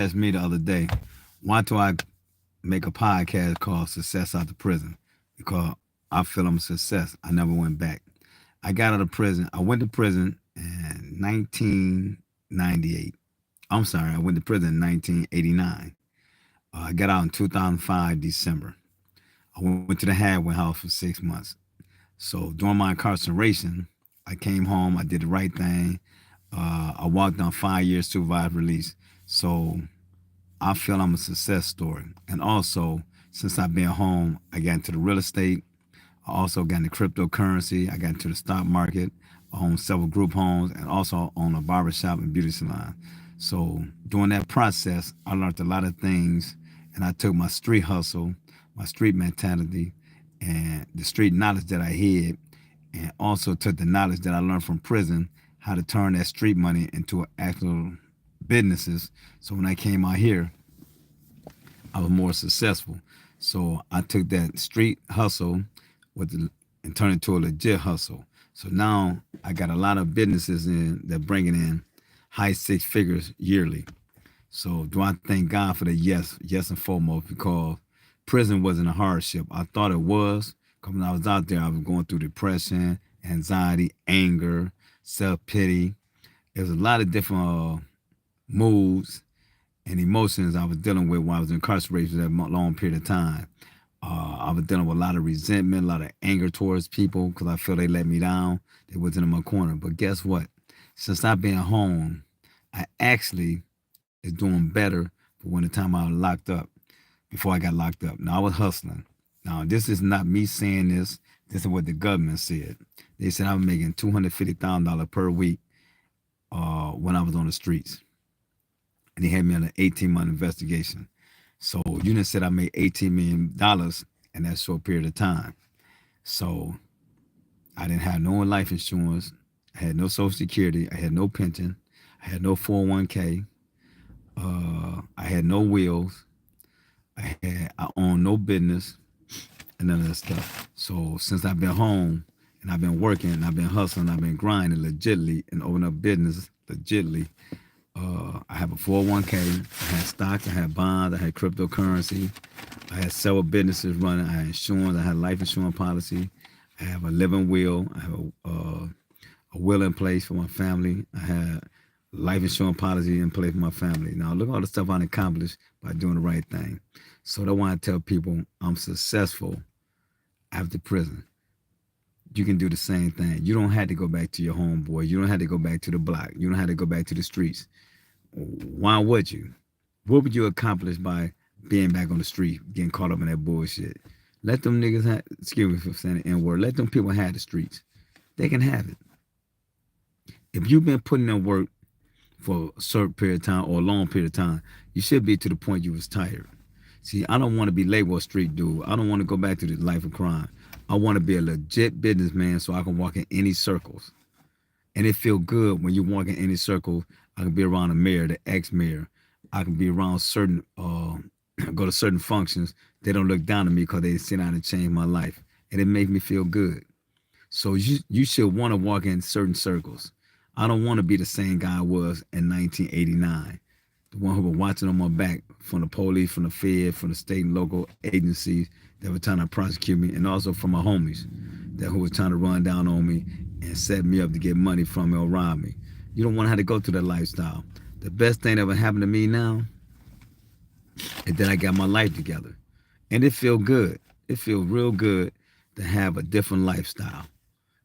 asked me the other day, why do I make a podcast called Success Out of Prison? Because I feel I'm a success. I never went back. I got out of prison. I went to prison in 1998. I'm sorry, I went to prison in 1989. I got out in 2005, December. I went to the halfway house for 6 months. So during my incarceration, I came home. I did the right thing. I walked on 5 years supervised release. So I feel I'm a success story. And also, since I've been home, I got into the real estate. I also got into cryptocurrency. I got into the stock market. I own several group homes and also own a barbershop and beauty salon. So during that process, I learned a lot of things and I took my street hustle, my street mentality, and the street knowledge that I had, and also took the knowledge that I learned from prison, how to turn that street money into actual businesses. So when I came out here, I was more successful. So I took that street hustle and turned it to a legit hustle. So now I got a lot of businesses in that bringing in high six figures yearly. So do I thank God for the yes, yes and foremost, because prison wasn't a hardship. I thought it was. Because when I was out there, I was going through depression, anxiety, anger, self pity. There was a lot of different moods and emotions I was dealing with when I was incarcerated for that long period of time. I was dealing with a lot of resentment, a lot of anger towards people because I feel they let me down. They wasn't in my corner. But guess what? Since I've been home, I actually is doing better for when the time I was locked up, before I got locked up. Now, I was hustling. Now, this is not me saying this. This is what the government said. They said I was making $250,000 per week when I was on the streets. And they had me on an 18-month investigation. So you done said I made $18 million in that short period of time. So I didn't have no life insurance. I had no social security. I had no pension. I had no 401k. I had no wills. I owned no business and none of that stuff. So since I've been home and I've been working and I've been hustling, I've been grinding legitly and opening up business legitly. I have a 401k. I had stocks. I had bonds. I had cryptocurrency. I had several businesses running. I had insurance. I had life insurance policy. I have a living will. I have a will in place for my family. I had life insurance policy in place for my family. Now look at all the stuff I accomplished by doing the right thing. So I want to tell people I'm successful after prison. You can do the same thing. You don't have to go back to your homeboy. You don't have to go back to the block. You don't have to go back to the streets. Why would you? What would you accomplish by being back on the street, getting caught up in that bullshit? Let them niggas have, excuse me for saying the N-word, let them people have the streets. They can have it. If you've been putting in work for a certain period of time or a long period of time, you should be to the point you was tired. See, I don't want to be labeled a street dude. I don't want to go back to the life of crime. I want to be a legit businessman so I can walk in any circles. And it feel good when you walk in any circle. I can be around the mayor, the ex-mayor. I can be around certain, go to certain functions. They don't look down on me because they sit down and change my life. And it makes me feel good. So you should want to walk in certain circles. I don't want to be the same guy I was in 1989. The one who was watching on my back from the police, from the Fed, from the state and local agencies that were trying to prosecute me, and also from my homies that who was trying to run down on me and set me up to get money from me or rob me. You don't want to have to go through that lifestyle. The best thing that ever happened to me now is that I got my life together. And it feel good. It feels real good to have a different lifestyle.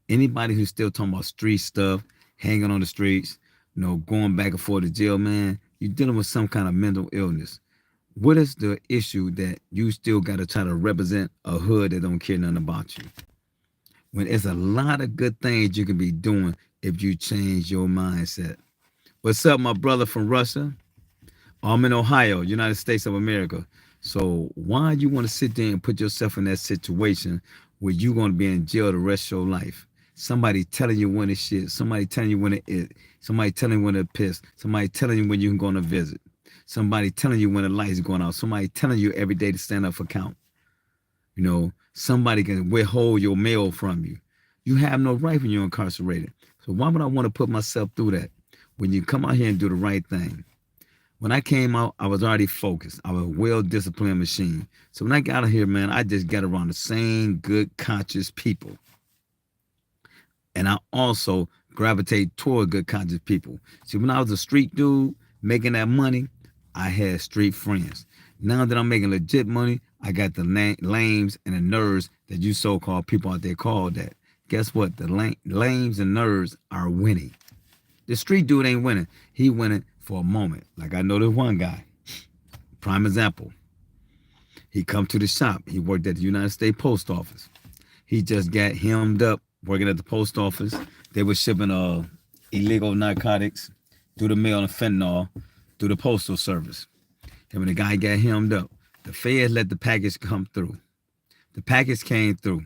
Anybody who's still talking about street stuff, hanging on the streets, going back and forth to jail, man, you're dealing with some kind of mental illness. What is the issue that you still got to try to represent a hood that don't care nothing about you? When there's a lot of good things you can be doing if you change your mindset. What's up, my brother from Russia? I'm in Ohio, United States of America. So why you want to sit there and put yourself in that situation where you're going to be in jail the rest of your life? Somebody telling you when it's shit. Somebody telling you when it is. Somebody telling you when it's pissed. Somebody telling you when you can go on a visit. Somebody telling you when the lights going out. Somebody telling you every day to stand up for count. Somebody can withhold your mail from you. You have no right when you're incarcerated. So why would I want to put myself through that when you come out here and do the right thing? When I came out, I was already focused. I was a well-disciplined machine. So when I got out here, man, I just got around the same good, conscious people. And I also gravitate toward good, conscious people. See, when I was a street dude making that money, I had street friends. Now that I'm making legit money, I got the lames and the nerds that you so-called people out there call that. Guess what? The lames and nerds are winning. The street dude ain't winning. He winning for a moment. Like I know this one guy. Prime example. He come to the shop. He worked at the United States Post Office. He just got hemmed up working at the post office. They were shipping illegal narcotics through the mail and fentanyl through the postal service. And when the guy got hemmed up, the feds let the package come through. The package came through.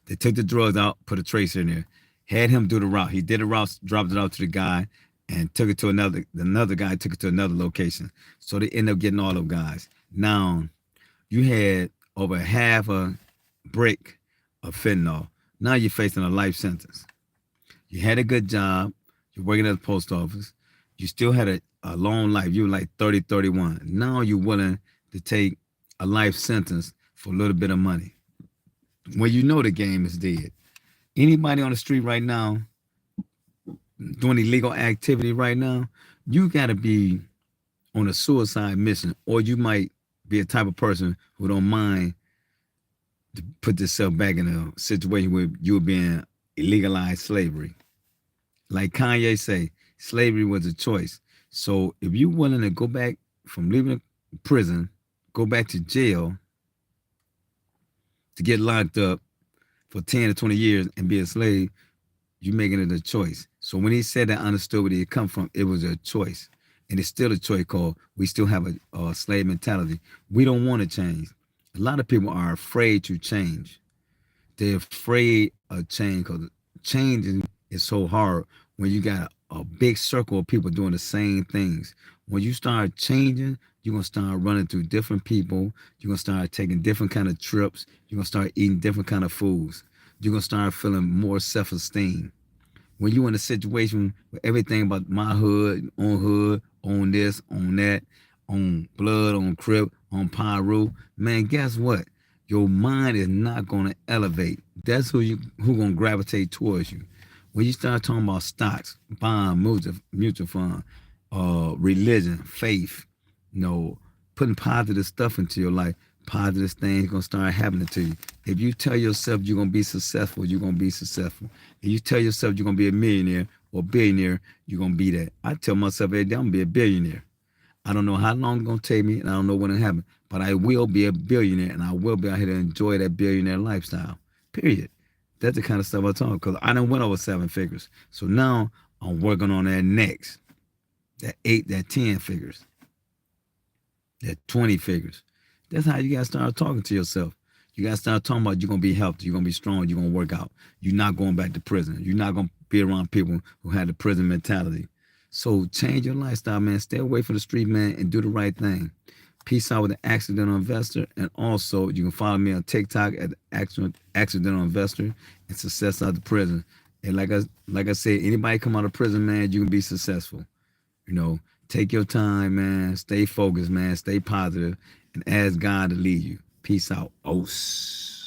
They took the drugs out, put a tracer in there, had him do the route. He did the route, dropped it out to the guy, and took it to another guy took it to another location. So they ended up getting all those guys. Now, you had over half a brick of fentanyl. Now you're facing a life sentence. You had a good job. You're working at the post office. You still had a long life. You were like 30, 31. Now you're willing to take a life sentence for a little bit of money. Well, you know the game is dead. Anybody on the street right now doing illegal activity right now, you got to be on a suicide mission, or you might be a type of person who don't mind to put yourself back in a situation where you were being illegalized slavery. Like Kanye say, slavery was a choice. So if you're willing to go back from leaving prison, go back to jail to get locked up for 10 to 20 years and be a slave, you're making it a choice. So when he said that, I understood where he come from. It was a choice. And it's still a choice called, we still have a slave mentality. We don't want to change. A lot of people are afraid to change. They're afraid of change because changing is so hard when you got a big circle of people doing the same things. When you start changing, you're going to start running through different people. You're going to start taking different kind of trips. You're going to start eating different kind of foods. You're going to start feeling more self-esteem. When you're in a situation where everything about my hood, on this, on that, on blood, on crib, on Pyro, man, guess what? Your mind is not going to elevate. That's who going to gravitate towards you. When you start talking about stocks, bond, mutual fund, religion, faith, putting positive stuff into your life, positive things going to start happening to you. If you tell yourself you're going to be successful, you're going to be successful. If you tell yourself you're going to be a millionaire or billionaire, you're going to be that. I tell myself every day I'm going to be a billionaire. I don't know how long it's going to take me, and I don't know when it happens, but I will be a billionaire, and I will be out here to enjoy that billionaire lifestyle, period. That's the kind of stuff I talk, because I done went over 7 figures. So now I'm working on that next, that 8, that 10 figures, that 20 figures. That's how you got to start talking to yourself. You got to start talking about you're going to be healthy, you're going to be strong, you're going to work out. You're not going back to prison. You're not going to be around people who had the prison mentality. So change your lifestyle, man. Stay away from the street, man, and do the right thing. Peace out with the Accidental Investor. And also, you can follow me on TikTok at Accidental Investor and Success Out the Prison. And like I said, anybody come out of prison, man, you can be successful. Take your time, man. Stay focused, man. Stay positive, and ask God to lead you. Peace out. Os.